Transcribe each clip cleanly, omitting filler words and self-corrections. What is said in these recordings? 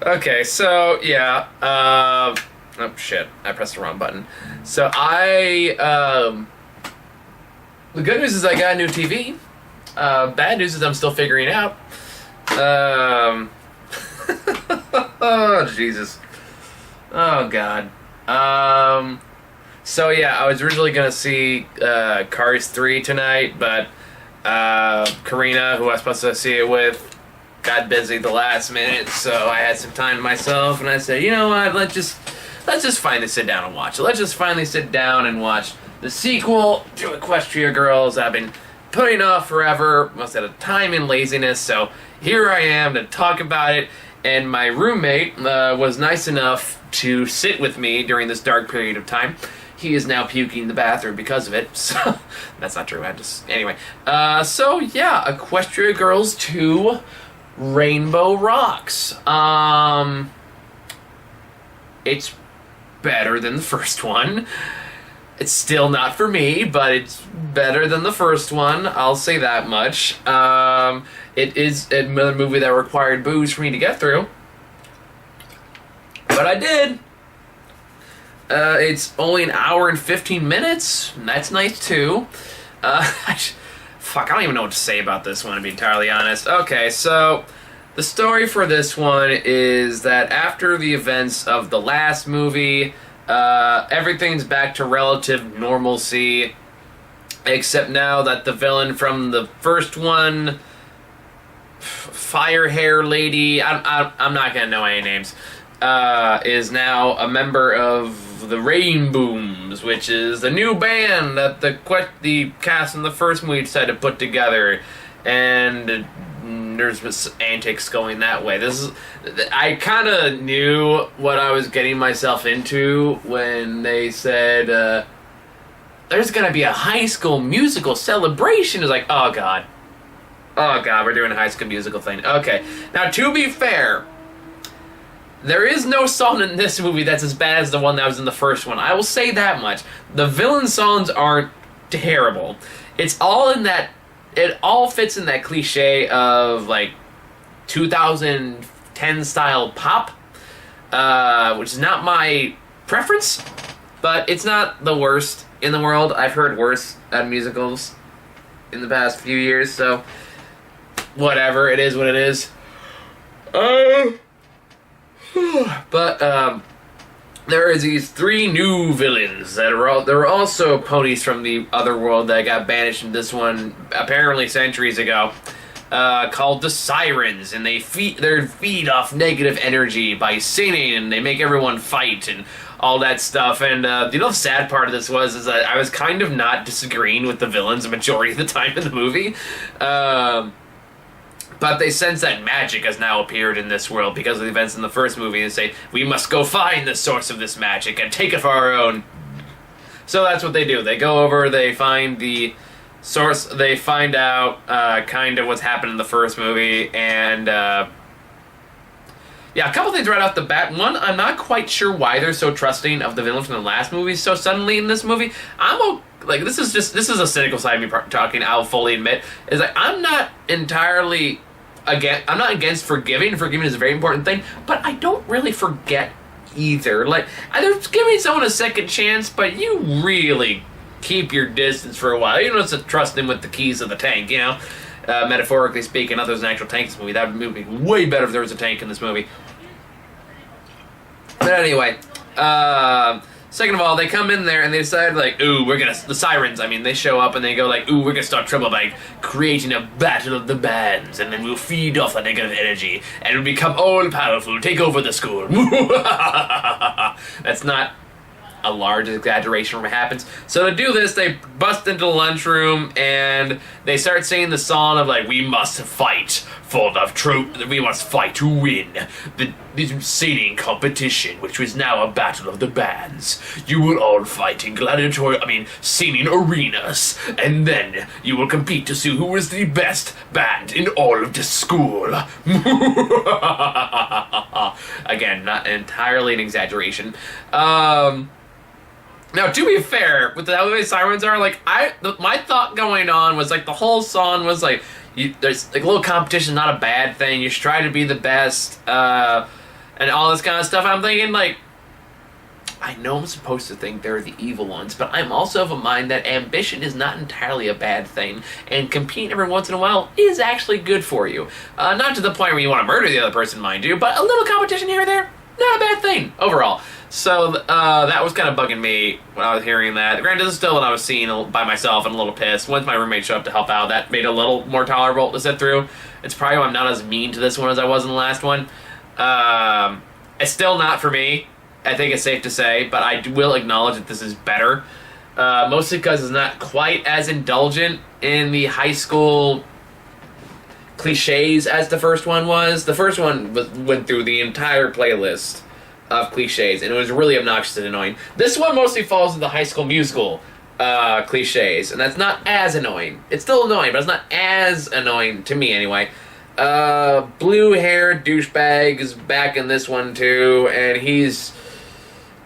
Okay, so yeah. Oh shit! I pressed the wrong button. So the good news is I got a new TV. Bad news is I'm still figuring it out. Oh Jesus. Oh God. So yeah, I was originally gonna see Cars 3 tonight, but Karina, who I was supposed to see it with, got busy the last minute, so I had some time to myself, and I said, you know what, let's just finally sit down and watch it. Let's just finally sit down and watch the sequel to Equestria Girls. I've been putting off forever, most out of time and laziness, so here I am to talk about it, and my roommate was nice enough to sit with me during this dark period of time. He is now puking in the bathroom because of it, so that's not true, anyway. So yeah, Equestria Girls 2, Rainbow Rocks. It's better than the first one. It's still not for me, but it's better than the first one, I'll say that much. It is another movie that required booze for me to get through, but I did. It's only an hour and 15 minutes, and that's nice too. Fuck, I don't even know what to say about this one, to be entirely honest. Okay, so the story for this one is that after the events of the last movie, everything's back to relative normalcy, except now that the villain from the first one, Fire Hair Lady, I'm not gonna know any names, is now a member of the Rainbooms, which is the new band that the cast in the first movie decided to put together, and there's antics going that way. I kind of knew what I was getting myself into when they said there's gonna be a High School Musical celebration. It's like, oh god, we're doing a High School Musical thing. Okay, now to be fair, there is no song in this movie that's as bad as the one that was in the first one. I will say that much. The villain songs aren't terrible. It's all in that. It all fits in that cliche of like 2010 style pop, which is not my preference, but it's not the worst in the world. I've heard worse at musicals in the past few years, so whatever. It is what it is. But there is these three new villains that are there were also ponies from the other world that got banished in this one apparently centuries ago, called the Sirens, and they feed off negative energy by singing, and they make everyone fight and all that stuff. And the sad part of this is that I was kind of not disagreeing with the villains the majority of the time in the movie. But they sense that magic has now appeared in this world because of the events in the first movie, and say, we must go find the source of this magic and take it for our own. So that's what they do. They go over, they find the source, they find out kind of what's happened in the first movie, and yeah, a couple things right off the bat. One, I'm not quite sure why they're so trusting of the villain from the last movie so suddenly in this movie. This is a cynical side of me talking, I'll fully admit, is like, I'm not against forgiving. Forgiving is a very important thing, but I don't really forget either. Like, they're giving someone a second chance, but you really keep your distance for a while. You don't have to trust them with the keys of the tank, you know? Metaphorically speaking, not there's an actual tank in this movie. That would be way better if there was a tank in this movie. But anyway, second of all, they come in there and they decide, like, ooh, the Sirens, they show up and they go, like, ooh, we're gonna start trouble by creating a battle of the bands, and then we'll feed off the negative energy, and we'll become all-powerful, take over the school. That's not a large exaggeration from what happens. So to do this, they bust into the lunchroom and they start singing the song of, like, we must fight for the truth, we must fight to win the singing competition, which was now a battle of the bands. You will all fight in singing arenas, and then you will compete to see who is the best band in all of the school. Again, not entirely an exaggeration. Now, to be fair, with how the way Sirens are, like, my thought going on was, like, the whole song was, like, there's, like, a little competition, not a bad thing. You should try to be the best, and and all this kind of stuff. I'm thinking, like, I know I'm supposed to think they're the evil ones, but I'm also of a mind that ambition is not entirely a bad thing, and competing every once in a while is actually good for you. Not to the point where you want to murder the other person, mind you, but a little competition here or there, not a bad thing overall. So that was kind of bugging me when I was hearing that. Granted, this is still what I was seeing by myself and a little pissed. Once my roommate showed up to help out, that made it a little more tolerable to sit through. It's probably why I'm not as mean to this one as I was in the last one. It's still not for me. I think it's safe to say, but I will acknowledge that this is better. Mostly because it's not quite as indulgent in the high school cliches as the first one was. The first one went through the entire playlist of cliches, and it was really obnoxious and annoying. This one mostly falls into the High School Musical cliches, and that's not as annoying. It's still annoying, but it's not as annoying to me anyway. Blue-haired douchebag is back in this one too, and he's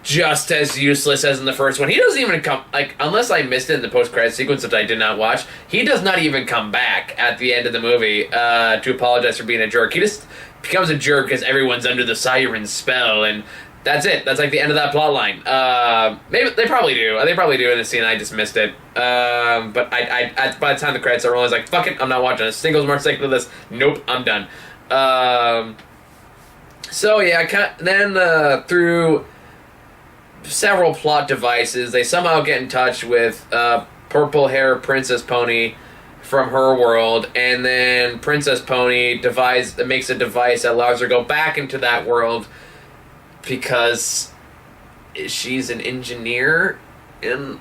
just as useless as in the first one. He doesn't even come, like, unless I missed it in the post-credit sequence, which I did not watch, he does not even come back at the end of the movie to apologize for being a jerk. He just becomes a jerk because everyone's under the siren's spell, and that's it. That's like the end of that plot line. Maybe they probably do. They probably do in the scene. I just missed it. But by the time the credits are rolling, I was like, fuck it, I'm not watching a single more second of this. Nope, I'm done. So yeah, then through several plot devices, they somehow get in touch with purple hair Princess Pony from her world, and then Princess Pony makes a device that allows her to go back into that world because she's an engineer in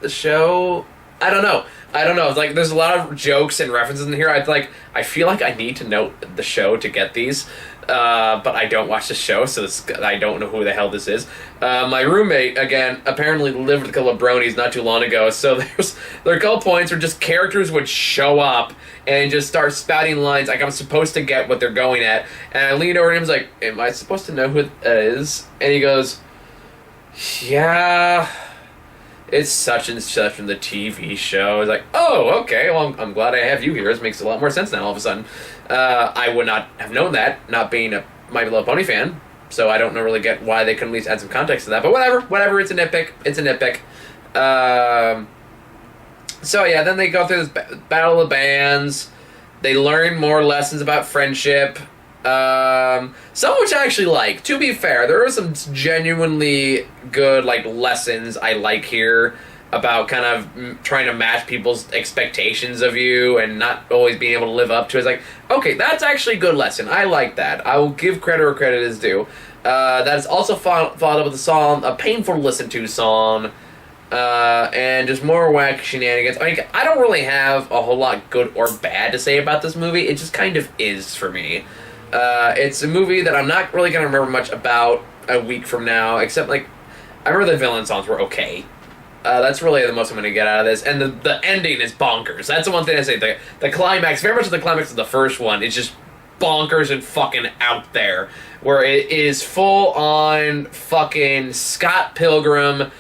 the show. I don't know. It's like there's a lot of jokes and references in here. I feel like I need to know the show to get these, but I don't watch the show, so I don't know who the hell this is. My roommate, again, apparently lived with a couple of bronies not too long ago, so there are a couple points where just characters would show up and just start spouting lines like I'm supposed to get what they're going at. And I leaned over to him and was like, am I supposed to know who it is? And he goes, yeah, it's such and such from the TV show. I was like, oh, okay, well, I'm glad I have you here. This makes a lot more sense now all of a sudden. I would not have known that, not being a My Little Pony fan, so I don't really get why they couldn't at least add some context to that. But whatever, it's a nitpick. So yeah, then they go through this battle of bands. They learn more lessons about friendship. Some which I actually like. To be fair, there are some genuinely good lessons I like here about kind of trying to match people's expectations of you and not always being able to live up to it. It's like, okay, that's actually a good lesson. I like that. I will give credit where credit is due. That is also followed up with a painful to listen to song, and just more whack shenanigans. I mean, I don't really have a whole lot good or bad to say about this movie. It just kind of is for me. It's a movie that I'm not really going to remember much about a week from now, except, I remember the villain songs were okay. That's really the most I'm going to get out of this. And the ending is bonkers. That's the one thing I say. The climax, very much the climax of the first one, is just bonkers and fucking out there. Where it is full on fucking Scott Pilgrim,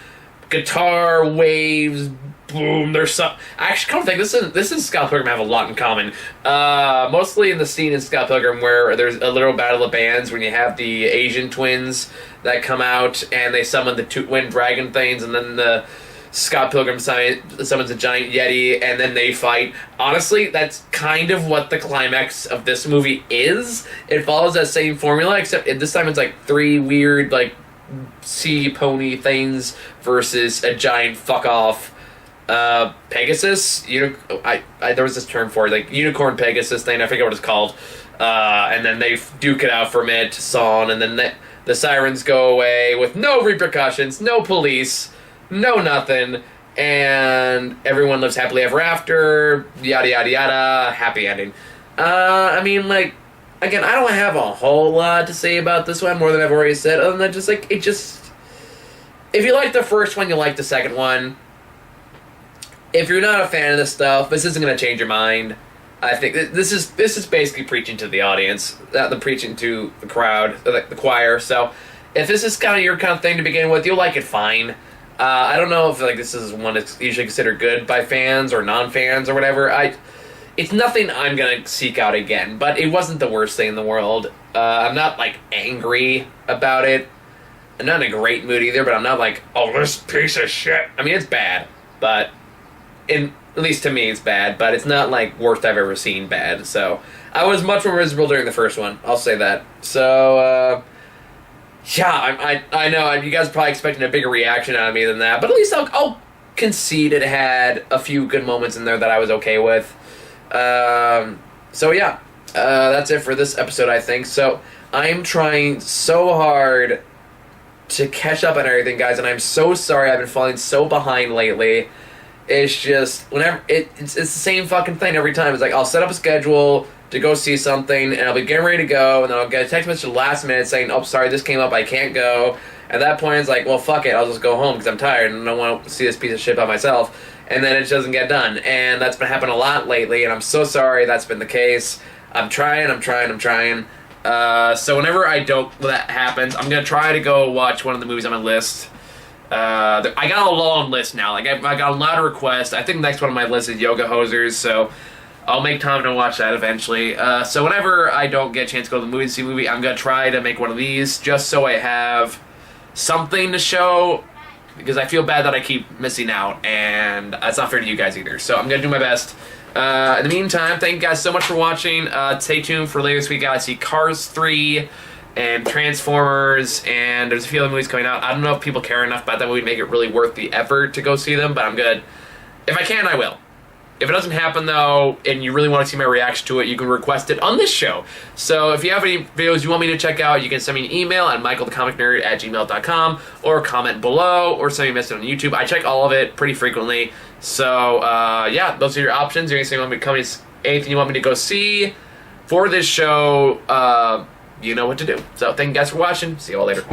guitar waves, boom, there's some... I actually come to think, this and Scott Pilgrim have a lot in common. Mostly in the scene in Scott Pilgrim where there's a little battle of bands when you have the Asian twins that come out and they summon the twin dragon things, and then the Scott Pilgrim summons a giant yeti and then they fight. Honestly, that's kind of what the climax of this movie is. It follows that same formula, except this time it's three weird, sea pony things versus a giant fuck-off Pegasus. There was this term for it, unicorn Pegasus thing, I forget what it's called. And then they duke it out from it, song, and then the sirens go away with no repercussions, no police, no nothing, and everyone lives happily ever after, yada yada yada, happy ending. Again, I don't have a whole lot to say about this one, more than I've already said, other than if you like the first one, you like the second one. If you're not a fan of this stuff, this isn't going to change your mind. I think this is basically preaching to the audience, the preaching to the crowd, the choir. So, if this is kind of your kind of thing to begin with, you'll like it fine. I don't know if this is one that's usually considered good by fans or non-fans or whatever. It's nothing I'm gonna seek out again, but it wasn't the worst thing in the world. I'm not like angry about it. I'm not in a great mood either, but I'm not like, oh, this piece of shit. I mean, it's bad, but at least to me, it's bad. But it's not like worst I've ever seen bad. So I was much more miserable during the first one. I'll say that. So yeah, I know you guys are probably expecting a bigger reaction out of me than that, but at least I'll concede it had a few good moments in there that I was okay with. So yeah, that's it for this episode, I think. So I'm trying so hard to catch up on everything, guys, and I'm so sorry I've been falling so behind lately. It's just whenever it's the same fucking thing every time. It's like I'll set up a schedule to go see something, and I'll be getting ready to go, and then I'll get a text message at the last minute saying, "Oh, sorry, this came up, I can't go." At that point, it's like, well, fuck it, I'll just go home because I'm tired and I don't want to see this piece of shit by myself. And then it doesn't get done, and that's been happening a lot lately, and I'm so sorry that's been the case. I'm trying. So whenever that happens, I'm gonna try to go watch one of the movies on my list. I got a long list now. Like I got a lot of requests. I think the next one on my list is Yoga Hosers, so I'll make time to watch that eventually. So whenever I don't get a chance to go to the movie and see a movie, I'm gonna try to make one of these just so I have something to show, because I feel bad that I keep missing out, and that's not fair to you guys either. So I'm gonna do my best. In the meantime, thank you guys so much for watching. Stay tuned for later this week. I see Cars 3 and Transformers, and there's a few other movies coming out. I don't know if people care enough about that movie to make it really worth the effort to go see them, but I'm good. If I can, I will. If it doesn't happen, though, and you really want to see my reaction to it, you can request it on this show. So if you have any videos you want me to check out, you can send me an email at michaelthecomicnerd@gmail.com, or comment below, or send me a message on YouTube. I check all of it pretty frequently. So, yeah, those are your options. Anything you want me to go see for this show, you know what to do. So thank you guys for watching. See you all later.